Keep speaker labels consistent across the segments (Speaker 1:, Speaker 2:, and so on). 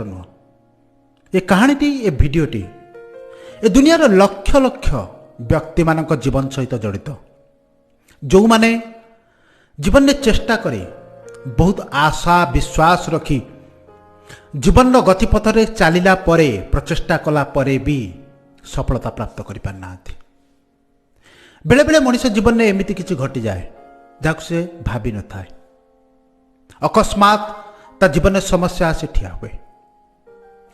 Speaker 1: नुह ए कहानीटी ए भिडटी ए दुनियार लक्ष लक्ष व्यक्ति मान जीवन सहित जड़ित जो माने जीवन में चेष्टा करी बहुत आशा विश्वास रखी जीवन गतिपथ रे चलला परे प्रचेष्टा कला परे भी सफलता प्राप्त कर पारना। बेले बेले मनीष जीवन में एमती किसी घटी जाए जहाँ से भावी न था अकस्मात ता जीवन में समस्या आसी ठिया हुए।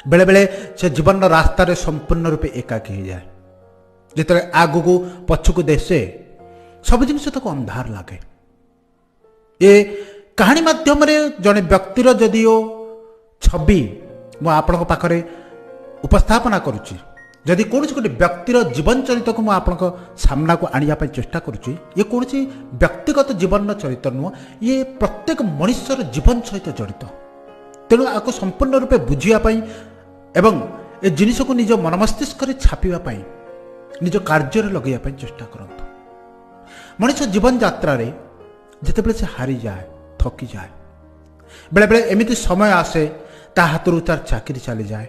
Speaker 1: बेले बेले से जीवन रास्ता रे संपूर्ण रूपे एकाकी हो जाए जिते आग को पछक देसे सब जिन तक अंधार लगे। ये कहानी माध्यम जड़े व्यक्तिर जदिओ छवि मुझे पाखरे उपस्थापना करुच्ची जदि कौन गोटे व्यक्तिर जीवन चरित को मुझे सामना को आने चेष्टा करुच्ची ये कौन व्यक्तिगत जीवन चरित्र नुह ये प्रत्येक मनुष्यर जीवन सहित जड़ित तेणु आपको संपूर्ण रूपे बुझापी एवं ए जिनिस को निज मन मस्तिष्क छापापी निज कार्य लगे चेष्टा करंतु। मनुष्य जीवन यात्रा रे जितेबाला से हारी जाए थकी जाए बेले बेले एमती समय आसे ता हाथरू तार चाकरी चली जाए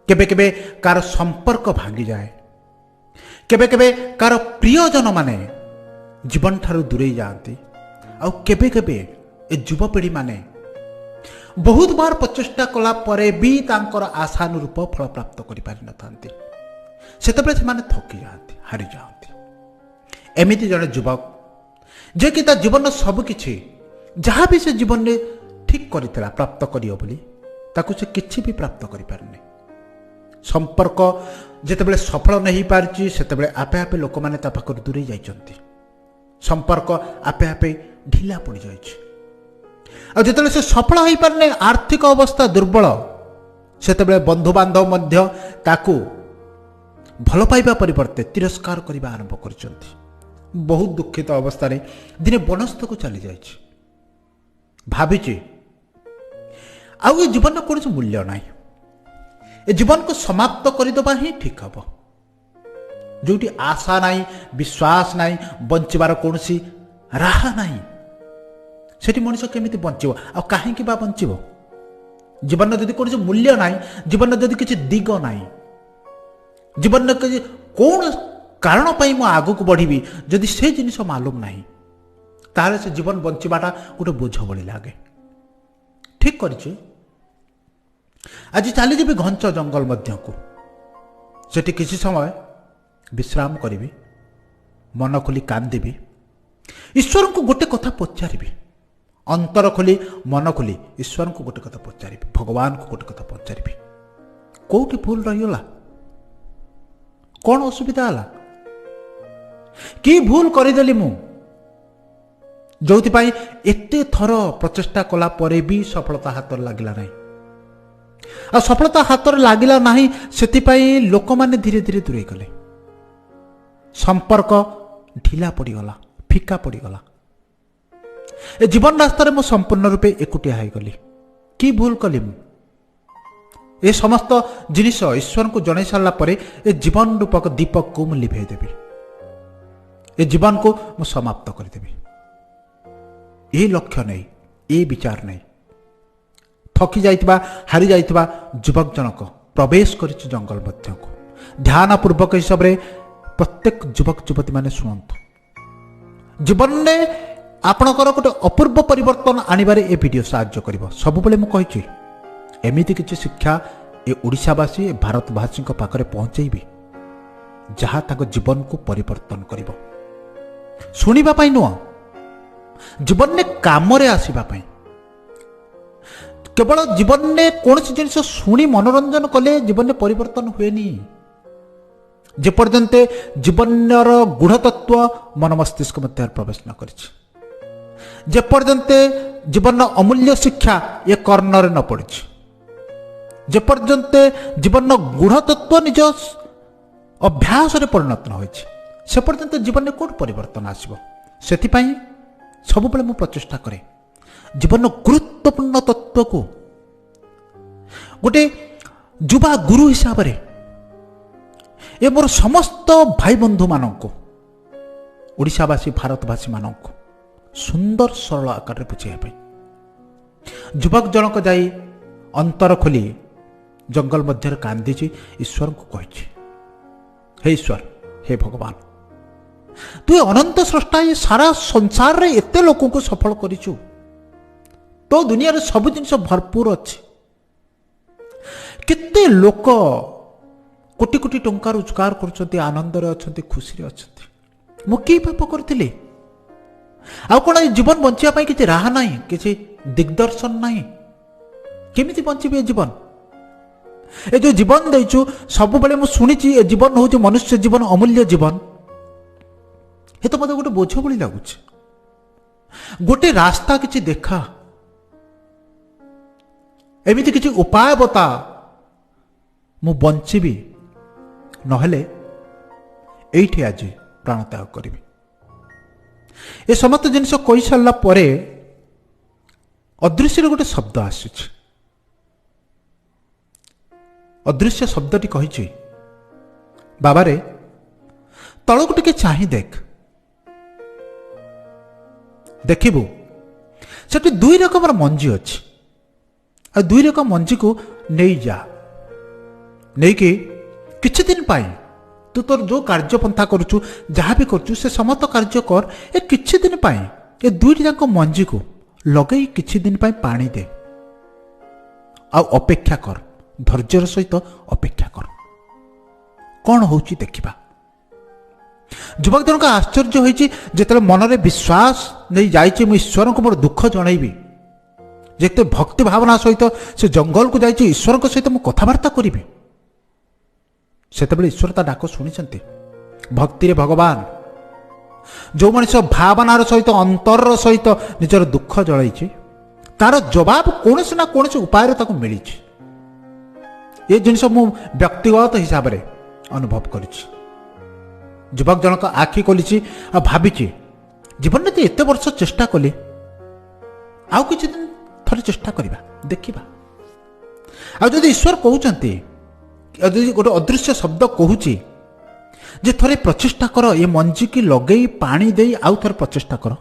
Speaker 1: केबे केबे कार संपर्क भांगी जाए केबे केबे कार प्रियजन माने जीवन ठारू दूरे जाती आ केबे केबे ए युवपीढ़ी माने बहुत बार प्रचेष्टा कला परे भी तांकर आशानुरूप फल प्राप्त कर पारि नथांती सेतबेले से माने थकी जाती हारी जाती। एमिति जड़े युवक जे कि जीवन सबकिछि जहाँ भी से जीवन में ठीक करथिला प्राप्त करियो बोली ताकू से किछि भी प्राप्त करि पारने। संपर्क जेतेबेले सफल नहीं पारछि सेतेबेले आपे आपे लोक माने ता पाखर दूरे जाइछन्ति संपर्क आपे आपे ढिला पड़ जाइछि। आ जेतेबेले से सफल होई पारने आर्थिक अवस्था दुर्बल सेतेबेले बंधु बांधव मध्य ताकू भल पाइबा परिवर्ते तिरस्कार करबा आरंभ करछन्ति। बहुत दुखित अवस्था रे दिने बनस्थ को चली जाइछि भाविछि आउ ये जीवन कौन मूल्य ना ए जीवन को समाप्त करदे ही ठीक हम जोटी आशा ना विश्वास ना बंचार कौन राह ना से मनुष्य केमी बंचो आ कहीं बंचो जीवन जदि कौन मूल्य ना जीवन जदि किसी दिग ना जीवन कौन कारण मु आग को बढ़ी जदि से जिनिस मालूम ना ताले से जीवन बंचाटा गोटे बोझ भली लगे। ठीक करिछि आज चली जी घंच जंगल मध्य को सेठी किसी समय विश्राम करी मन खोली कांदी ईश्वर को गोटे कथा पचारि अंतर खोली मन खोली ईश्वर को गोटे कथा पचारि भगवान को गोटे कथा पचारि कोठी भूल रहीगला कौन असुविधा है कि भूल करदेली मु जो एते थर प्रचेष्टा कला परे भी सफलता हाथ लगला नहीं आ सफलता हाथ लगला नहीं से लोक माने धीरे धीरे दूरे गले संपर्क ढिला पड़गला फिका पड़गला ए जीवन रास्तार मु संपूर्ण रूपे एकुटिया हो गली कि भूल कली मु ए समस्त जिनिस ईश्वर को जन सारा पर ए जीवन रूपक दीपक को मुझे लिभेदेवी ए जीवन को मु समाप्त करदेवी ये लक्ष्य नहीं ये विचार नहीं थकी जाइतिबा हारी जाइतिबा युवक जनक प्रवेश करिछि जंगल मध्य को ध्यान पूर्वक हिसाब रे प्रत्येक युवक युवती माने सुनंतु जीवन में आपणकर गोटे अपूर्व परिवर्तन आनिबारे ए वीडियो साहाय्य करिवो। सबुबले मु कहिछि एमिति किछि शिक्षा ए ओडिशावासी ए भारतवासी पाखरे पहुंचेबी जहाँ ताको जीवन को परिवर्तन करिवो सुनिबा पई नुह जीवन में काम आसवा केवल जीवन में कौन सी जिन शुणी मनोरंजन कले जीवन में परिवर्तन हुए जेपर्यंत जीवन गूढ़तत्व मन मस्तिष्क मध्य प्रवेश न करपर्यंत जीवन अमूल्य शिक्षा ये कर्णर न पड़ी जेपर्यंत जीवन गूढ़तत्व निज अभ्यास परिणत न हो पर्यंत जीवन में कौन परिवर्तन आसब से सबुबले मु प्रचेष्टा करे जीवन गुरुत्वपूर्ण तत्व को गोटे युवा गुरु हिसाब रे ए मोर समस्त भाई बंधु मानक ओडिशावासी भारतवासी मानक सुंदर सरल आकार बुझाइबा युवक जनक जाई अंतर खोली जंगल मध्य कांदी ईश्वर को कही, हे ईश्वर, हे भगवान, तु अनंत स्रष्टा ये सारा संसार रे एते लोक को सफल करिछु, तो दुनिया रे सब जिन भरपूर अच्छी, केते लोक कोटी कोटी टंका रोजगार कर आनंद अच्छा खुशी अच्छा, मु कि पाप करी आ कौन जीवन बंचापी किसी राह ना किसी दिग्दर्शन ना, केमी बचे जीवन, ए जो जीवन देचु सब बेले मुझे शुणी ए जीवन हूँ मनुष्य जीवन अमूल्य जीवन, ये तो मत गोटे बोझ भली लगुच, गोटे रास्ता किसी देखा, एमती किसी उपाय बता मु बंचीबी नहले एठी आज प्राणत्याग करी। ए समस्त जिन कही सारा पर अदृश्य गोटे शब्द आसुच, अदृश्य शब्दटी कही बाबा रे तलक टिके चाहि देख, देखिबु सेठी दुई रकम मंजी अच्छी, आ दुई रकम मंजी को नहीं जा, नहीं कि किछि दिन पाई तू तोर जो कार्यपंथा करुचु जहाँ भी करुचु से समस्त कार्य कर, ए किछि दिन पाई ए दुईटी जाक मंजी को लगे किछि दिन पाई पानी दे, आ अपेक्षा कर, धैर्यर सहित अपेक्षा कर, कौन होउची देखिबा। युवक जनक आश्चर्य होइछि जेतले मनरे विश्वास नहीं जाइछि मु ईश्वर को मोर दुख जनइबी, जेते भक्ति भावना सहित से जंगल को जाइछि ईश्वर को सहित मु कथावार्ता करिबी, सेतबेले ईश्वर ता डाक शुणी भक्ति रे भगवान जो मनुष्य भावनार सहित अंतर सहित निजर दुख जलैछि तार जवाब कौन ना कौन उपाय मिली, ये जिन मु व्यक्तिगत हिसाब से अनुभव करिछि। युवक जनक आखि खोली आ भावी जीवन में एत वर्ष चेष्टा कली आउ किछि दिन थरे चेष्टा करिबा देखिबा, आ जदि ईश्वर कहउचंती गोटे अदृश्य शब्द कहूची जे थरे प्रचेष्टा कर, ये मंजी की लगे पानी दे आउ थरे प्रचेष्टा कर,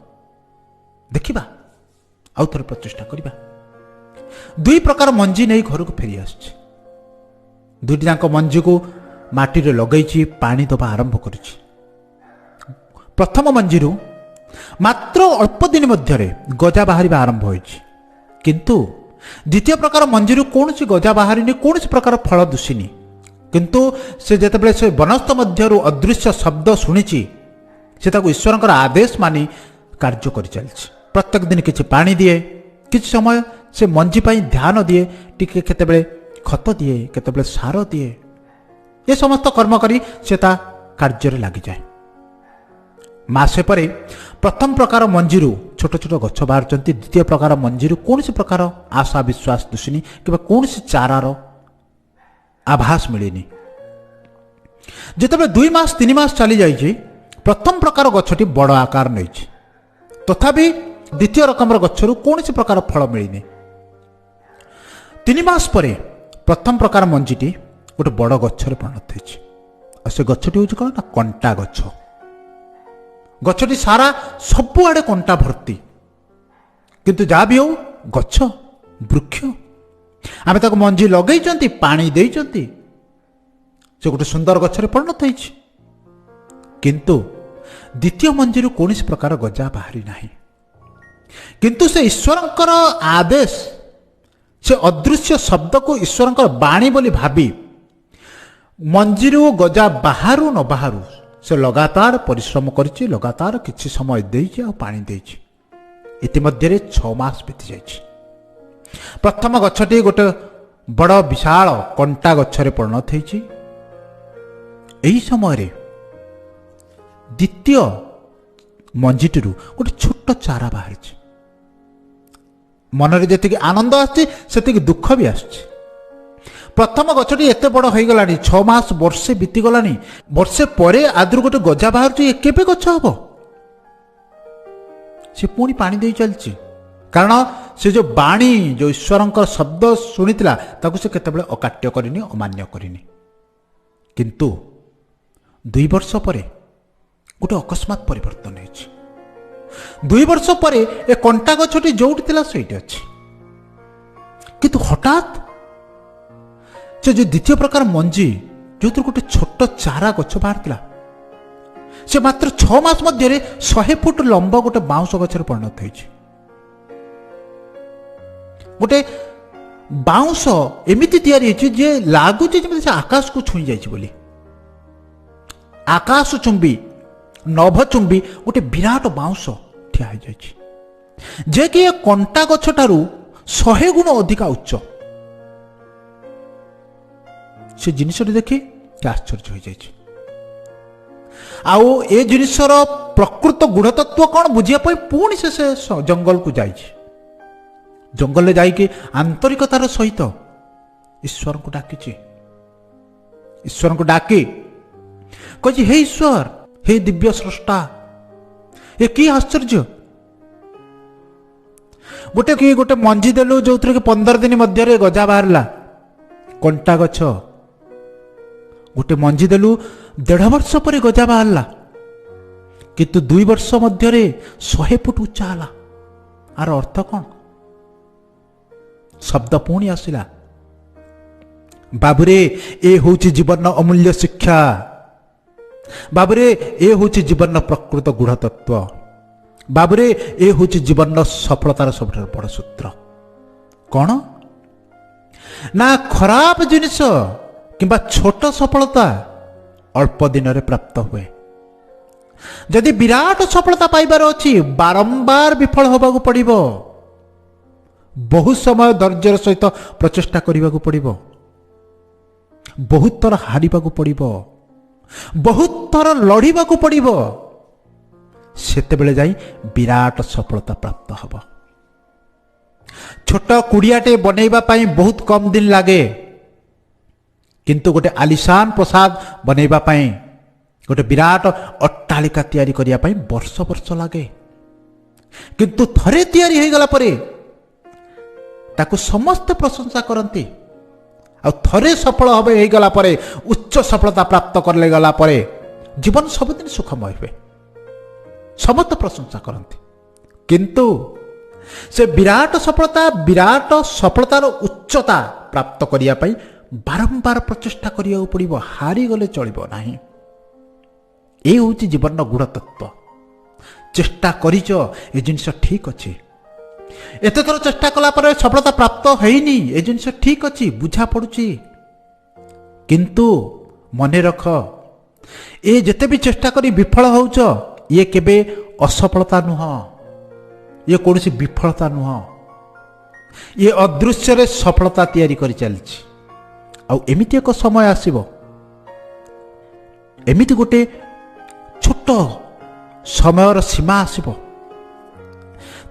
Speaker 1: देखिबा आउ थरे प्रचेष्टा करिबा। दुई प्रकार मंजी नहीं घर को फेरी आसछि, दुईटी जाक मंजी को माटी रे लगैछि पानी दबा आरंभ करिछि। प्रथम मंजीरु मात्र अल्प दिन मध्यरे गजा बाहरिबा आरंभ होइछि, किंतु द्वितीय प्रकार मंजीरु कौनसी गजा बाहरिनी, कौनसी प्रकार फल दुसिनी, किंतु से जेतेबेले से वनस्थ मध्यरु अदृश्य शब्द शुणिछि से ताको ईश्वरंकर आदेश मानी कार्य करि चलिछि। प्रत्येक दिन किछि पानी दिए, किछि समय से मंजी पई ध्यान दिए, टिके केतेबेले खत दिए, केतेबेले सार दिए, ये समस्त कर्म करी से ता कार्य रे लागि जाए। मासे परे प्रथम प्रकार मंजीरु छोट छोट गछ बाहरचंती, द्वितीय प्रकार मंजीरु कौनसी प्रकार आशा विश्वास दुसिनी कि कौनसी चारार आभास मिलनी। जितेबाला 2 मास 3 मास चली जाइए प्रथम प्रकार गछटी बड़ आकार नहीं, तथापि द्वितीय रकम गच्छरू कौनसी प्रकार फल मिलनी। 3 मास पर प्रथम प्रकार मंजीटी गोटे बड़ गछरे परिणत होइछि, आ से गछटी होइछि कोन ना कंटा गछ। गछटी सारा सबुआडे कंटा भर्ती, किंतु जहाँ भी हो गछ वृक्ष आमे ताको मंजी लगेइचंती, पानी देइचंती, से गोटे सुंदर गछरे परिणत होइछि। किंतु द्वितीय मंजीरु कौनसी प्रकार गजा बाहरी नाही, किंतु से ईश्वरंकर आदेश, से अदृश्य शब्द को ईश्वरंकर बाणी बोली भाबी मंजीरु गजा बाहरु न बाहरु से लगातार परिश्रम करिछि, लगातार किछि समय देइछि आ पानी देइछि। इतिमध्ये 6 मास बीती जाइछि। प्रथम गछटी गोटे बड़ विशाल कंटा गछरे परिणत होइछि। एही समय रे द्वितीय मंजीटिरु गोटे छोट चारा बाहरिछि। मनरे जेतिक आनंद आछि सेतिक दुख भी आछि। प्रथम गछटी एते बड़ हो गलानी, 6 मास वर्षे बीती गलानी, वर्षे परे आदि गोटे गजा बाहर केबे गछ हबो, से पुणी पानी दे चलछि। कारण से जो बाणी जो ईश्वरंकर शब्द शुणिथिला ताकू से केतेबेले अकाट्य करिनी, अमान्य करिनी। किंतु 2 वर्ष परे गोटे अकस्मात परिवर्तन होइछि। 2 वर्ष परे ए कंटा गछटी जोउठी थिला सेठी अछि, किंतु हठात से जो द्वितीय प्रकार मंजी जो गोटे छोट चारा गछ बाहर से मात्र 6 मास मध्य 100 फुट लंबा गोटे बाउंश गछर परिणत होइछि। गोटे बाउंश एमिति तैयारी होइछि जे लागुछि जेमिति से आकाश को छुई जाइछि बोली। आकाश चुंबी नभ चुंबी गोटे विराट बाउंश ठिया हो जाइछि जे कि कंटा गछ ठारू 100 गुण अधिका उच्च। से जिनिसटी देखि आश्चर्य हो जाइछि। आउ ए जिनिसर प्रकृत गुणतत्व कौन बुझिया पई पुणी से जंगल को जाइछि। जंगल में जाइके आंतरिकतार सहित ईश्वर को डाकिछि। ईश्वर को डाकी कहि हे ईश्वर हे दिव्य स्रष्टा ये कि आश्चर्य गोटे मंजी देलु जो 15 दिन मध्य गजा बाहरला कंटा गछ। गोटे मंजी देलु 1.5 वर्ष पर गजा बाहरला किंतु 2 वर्ष मध्य 100 फुट उच्चा हला। आर अर्थ कौन? शब्द पुणी आसिला बाबुरे ए होची जीवन अमूल्य शिक्षा। बाबुरे ए होची जीवन प्रकृत गुणतत्व। बाबुरे ए होची जीवन सफलतार सबठार बड़ सूत्र। कौन ना खराब जिनिस किंबा छोट सफलता अल्प दिन में प्राप्त हुए। जदि विराट सफलता पाइबार अछि बारंबार विफल होबाकू पड़िबो। बहुत समय धैर्यर सहित प्रचेष्टा करने पड़िबो। बहुत थर हारिबाकू पड़िबो। बहुत थर लड़िबाकू पड़िबो। सेतेबेले जाई विराट सफलता प्राप्त हब। छोट कुड़ियाटे बनैबा पाई बहुत कम दिन लागे किंतु गोटे आलिशान प्रसाद बनैबा पाई गोटे विराट अट्टालिका तैयारी करिया पाई वर्ष वर्ष लागे। किंतु थरे तैयारी हो गला परे ताकू समस्त प्रशंसा करती। आ थरे सफल हो गला परे उच्च सफलता प्राप्त करले गला परे जीवन सबदिन सुखमय हुए। समस्त प्रशंसा करती किंतु से विराट सफलतार उच्चता प्राप्त करिया पई बारंबार प्रचेष्टा करिया पड़िबो। हारी गले चलिबो नाही। ए होची जीवन गुणतत्व। चेष्टा करिच ए जिनिस ठीक अछि। एते थर चेष्टा कला पर सफलता प्राप्त हैनी ए जिनिस ठीक अछि बुझा पड़ुछि किंतु मने रख ए जेते भी चेष्टा करी विफल होउछ ये केबे असफलता नुह। ये कोनसी विफलता नुह। ये अदृश्य रे सफलता तैयारी करी चलछि। आ एमिति एक समय आसीबो एमिति गोटे छोट समयर सीमा आसीबो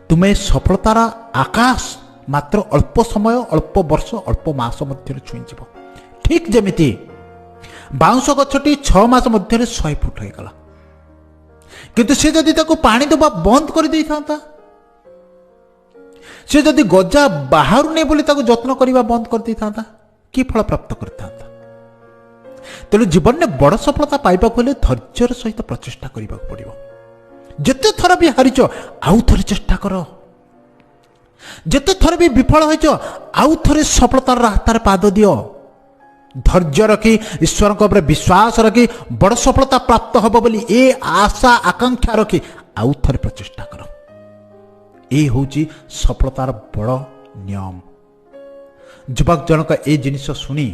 Speaker 1: तुम्हें सफलतार आकाश मात्र अल्प समय अल्प वर्ष अल्प मास मध्य छुईज। ठीक जमिति बाउंश गछटी 6 मास मध्य 100 फुट हो गला किंतु से जदि ताको पानी दबा बंद कर दे था से जदि गजा बाहर नहीं बोली ताको जत्न करने बंद कर दे था कि फल प्राप्त करता। तेणु जीवन में बड़ सफलता पाइबा हेले धैर्यर सहित प्रचेष्टा करने पड़ो। जेते थर भी हारिच आउ थरे चेष्टा कर। जेते थर भी विफल होइच आउ थरे सफलतार रास्तार पाद दियो। धैर्य रखी ईश्वर को विश्वास रखी बड़ सफलता प्राप्त हब बोली ए आशा आकांक्षा रखी आउ थरे प्रचेष्टा कर। ए होची सफलतार बड़ नियम। युवक जनक ए जिनिस सुनी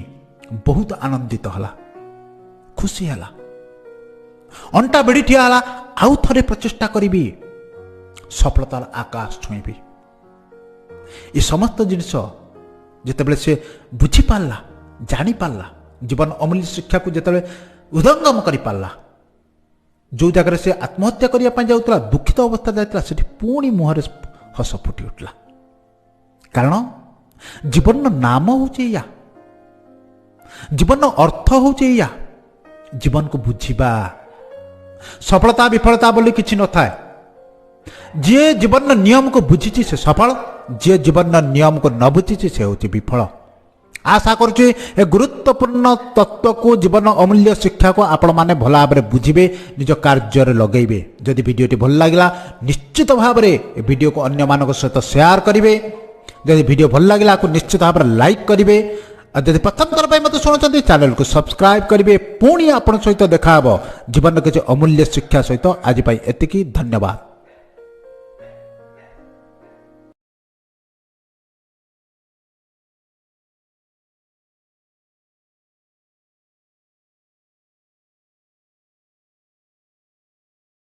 Speaker 1: बहुत आनंदित हला खुशी हला अंटा बेड़ी ठिया हला आउ थरे प्रचेष्टा करी सफलतार आकाश छुईबी। ये समस्त जिनिस जितेबले से बुझी पारला जानी पारला जीवन अमूल्य शिक्षा को जितेबले उदंगम करी पारला जो जगह से आत्महत्या करने जाऊला दुखित अवस्था जाता से पुणी मुहर हस फुटी उठला। कारण जीवन नाम हूँ या जीवन अर्थ हूँ या जीवन को बुझा सफलता विफलता बोली किसी न थाए। जे जीवन नियम को बुझी से सफल जे जीवन नियम को न बुझी से होची विफल। आशा करुच्ची ए गुरुत्वपूर्ण तत्व को जीवन अमूल्य शिक्षा को आपण माने भल भाव बुझे निज कार्य लगेबे। जदि वीडियोटी भल लगा निश्चित भाव में वीडियो को अन्य मान सहित शेयर करेंगे। जदि वीडियो भल लगा निश्चित भाव में लाइक करेंगे और जब प्रथम थर पर मत शुणुंट चैनल को सब्सक्राइब करेंगे पुणी आपण सहित देखा जीवन किसी अमूल्य शिक्षा सहित आज एतिकी धन्यवाद।